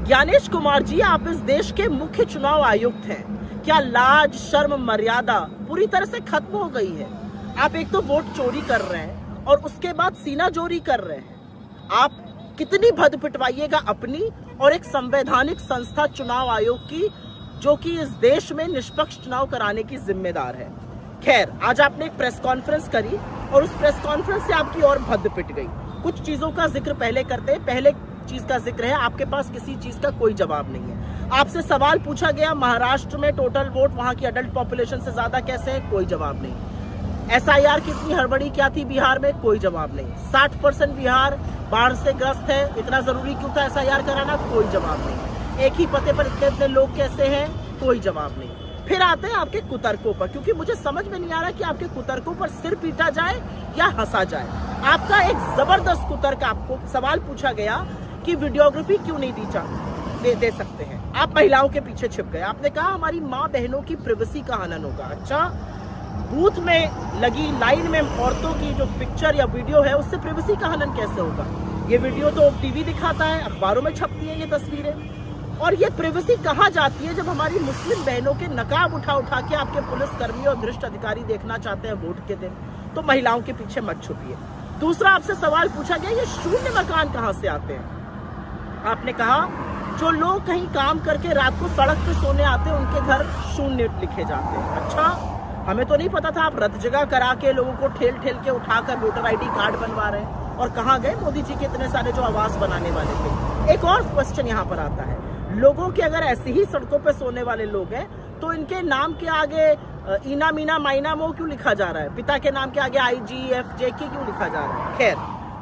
ज्ञानेश कुमार जी, आप इस देश के मुख्य चुनाव आयुक्त हैं। क्या लाज शर्म मर्यादा पूरी तरह से खत्म हो गई है? आप एक तो वोट चोरी कर रहे हैं और उसके बाद सीना चोरी कर रहे हैं। आप कितनी भद पिटवाइएगा अपनी और एक संवैधानिक संस्था चुनाव आयोग की, जो कि इस देश में निष्पक्ष चुनाव कराने की जिम्मेदार है। खैर, आज आपने एक प्रेस कॉन्फ्रेंस करी और उस प्रेस कॉन्फ्रेंस से आपकी और भद पिट गई। कुछ चीजों का जिक्र पहले करते हैं। पहले चीज का जिक्र है, आपके पास किसी चीज का कोई जवाब नहीं है। आपसे सवाल पूछा गया, महाराष्ट्र में टोटल वोट वहां की अडल्ट पॉपुलेशन से ज्यादा कैसे है? कोई जवाब नहीं। SIR की इतनी हड़बड़ी क्या थी बिहार में? कोई जवाब नहीं। 60% बिहार बाढ़ से ग्रस्त है, इतना जरूरी क्यों था SIR कराना? कोई जवाब नहीं। एक ही पते पर इतने इतने लोग कैसे हैं? कोई जवाब नहीं। फिर आते हैं आपके कुतर्कों पर, क्योंकि मुझे समझ में नहीं आ रहा कि आपके कुतर्कों पर सिर पीटा जाए या हंसा जाए। आपका एक जबरदस्त कुतर्क, आपको सवाल पूछा गया कि वीडियोग्राफी क्यों नहीं दे सकते हैं। आप महिलाओं के पीछे छिप गए। आपने कहा हमारी माँ बहनों की प्रिवेसी का हनन होगा। अच्छा, बूथ में लगी लाइन में औरतों की जो पिक्चर या वीडियो है, उससे प्रिवेसी का हनन कैसे होगा? ये वीडियो तो टीवी दिखाता है, अखबारों में छपती है ये तस्वीरें। और ये प्रिवेसी कहाँ जाती है जब हमारी मुस्लिम बहनों के नकाब उठा उठा के आपके पुलिसकर्मी और भ्रष्ट अधिकारी देखना चाहते हैं वोट के दिन? तो महिलाओं के पीछे मत छुपिए। दूसरा, आपसे सवाल पूछा गया ये शून्य मकान कहाँ से आते हैं? आपने कहा जो लोग कहीं काम करके रात को सड़क पे सोने आते हैं उनके घर शून्य लिखे जाते हैं। अच्छा, हमें तो नहीं पता था आप रत जगह करा के लोगों को ठेल ठेल के उठाकर वोटर ID कार्ड बनवा रहे हैं। और कहाँ गए मोदी जी के इतने सारे जो आवास बनाने वाले थे? एक और क्वेश्चन यहाँ पर आता है, लोगों के अगर ऐसे ही सड़कों पे सोने वाले लोग हैं तो इनके नाम के आगे इना मीना माइना मो क्यों लिखा जा रहा है? पिता के नाम के आगे IGFJK क्यों लिखा जा रहा है? खैर,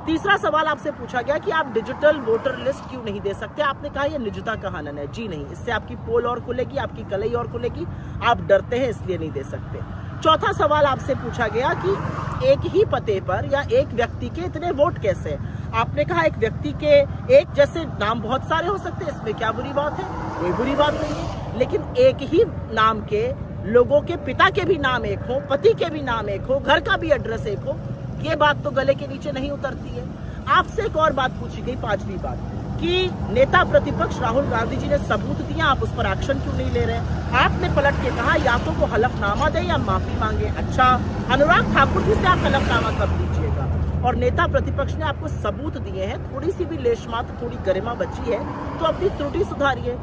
तीसरा सवाल आपसे पूछा गया कि आप डिजिटल वोटर लिस्ट क्यों नहीं दे सकते? आपने कहा यह निजता का हनन है। जी नहीं, इससे आपकी पोल और खुलेगी, आपकी कलई और खुलेगी। आप डरते हैं इसलिए नहीं दे सकते। चौथा सवाल आपसे पूछा गया कि एक ही पते पर या एक व्यक्ति के इतने वोट कैसे? आपने कहा एक व्यक्ति के एक जैसे नाम बहुत सारे हो सकते हैं, इसमें क्या बुरी बात है? कोई बुरी बात नहीं है। लेकिन एक ही नाम के लोगों के पिता के भी नाम एक हो, पति के भी नाम एक हो, घर का भी एड्रेस एक हो, ये बात तो गले के नीचे नहीं उतरती है। आपसे एक और बात पूछी गई, पांचवी बात, कि नेता प्रतिपक्ष राहुल गांधी जी ने सबूत दिया, आप उस पर एक्शन क्यों नहीं ले रहे? आपने पलट के कहा या तो वो हलफनामा दे या माफी मांगे। अच्छा, अनुराग ठाकुर जी से आप हलफनामा कब लीजिएगा? और नेता प्रतिपक्ष ने आपको सबूत दिए हैं, थोड़ी सी भी लेशमात्र थोड़ी गरिमा बची है तो अपनी त्रुटि सुधारिए।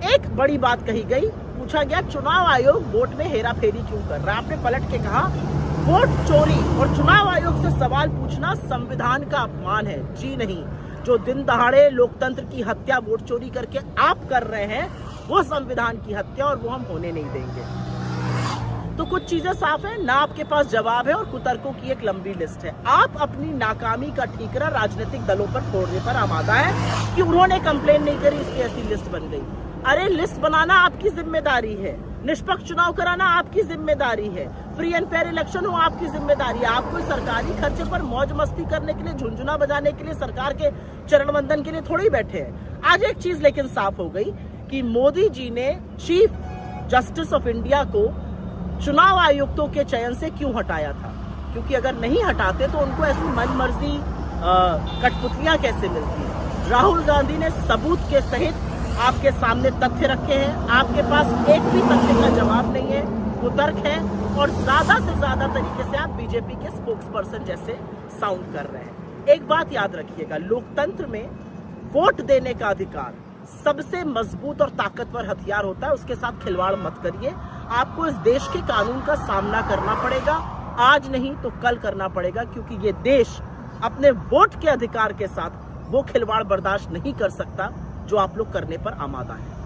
एक बड़ी बात कही गई, पूछा गया चुनाव आयोग वोट में हेरा फेरी क्यों कर रहा है? आपने पलट के कहा वोट चोरी और चुनाव आयोग से सवाल पूछना संविधान का अपमान है। जी नहीं, जो दिन दहाड़े लोकतंत्र की हत्या वोट चोरी करके आप कर रहे हैं वो संविधान की हत्या, और वो हम होने नहीं देंगे। तो कुछ चीजें साफ है, ना आपके पास जवाब है और कुतर्कों की एक लंबी लिस्ट है। आप अपनी नाकामी का ठीकरा राजनीतिक दलों पर फोड़ने पर आमादा है कि उन्होंने कंप्लेन नहीं करी इसलिए ऐसी लिस्ट बन गई। अरे, लिस्ट बनाना आपकी जिम्मेदारी है, निष्पक्ष चुनाव कराना आपकी जिम्मेदारी है, फ्री एंड फेयर इलेक्शन हो आपकी जिम्मेदारी है। आप कोई सरकारी खर्चे पर मौज मस्ती करने के लिए, झुंझुना बजाने के लिए, सरकार के चरण वंदन के लिए थोड़ी बैठे हैं। आज एक चीज लेकिन साफ हो गई कि मोदी जी ने चीफ जस्टिस ऑफ इंडिया को चुनाव आयुक्तों के चयन से क्यों हटाया था? क्योंकि अगर नहीं हटाते तो उनको ऐसी मनमर्जी कठपुतलियां कैसे मिलती? राहुल गांधी ने सबूत के सहित आपके सामने तथ्य रखे हैं, आपके पास एक भी तथ्य का जवाब नहीं है, कुतर्क है, और ज्यादा से ज्यादा तरीके से आप बीजेपी के स्पोक्स पर्सन जैसे साउंड कर रहे हैं। एक बात याद रखिएगा, लोकतंत्र में वोट देने का अधिकार सबसे मजबूत और ताकतवर हथियार होता है, उसके साथ खिलवाड़ मत करिए। आपको इस देश के कानून का सामना करना पड़ेगा, आज नहीं तो कल करना पड़ेगा, क्योंकि ये देश अपने वोट के अधिकार के साथ वो खिलवाड़ बर्दाश्त नहीं कर सकता जो आप लोग करने पर आमादा है।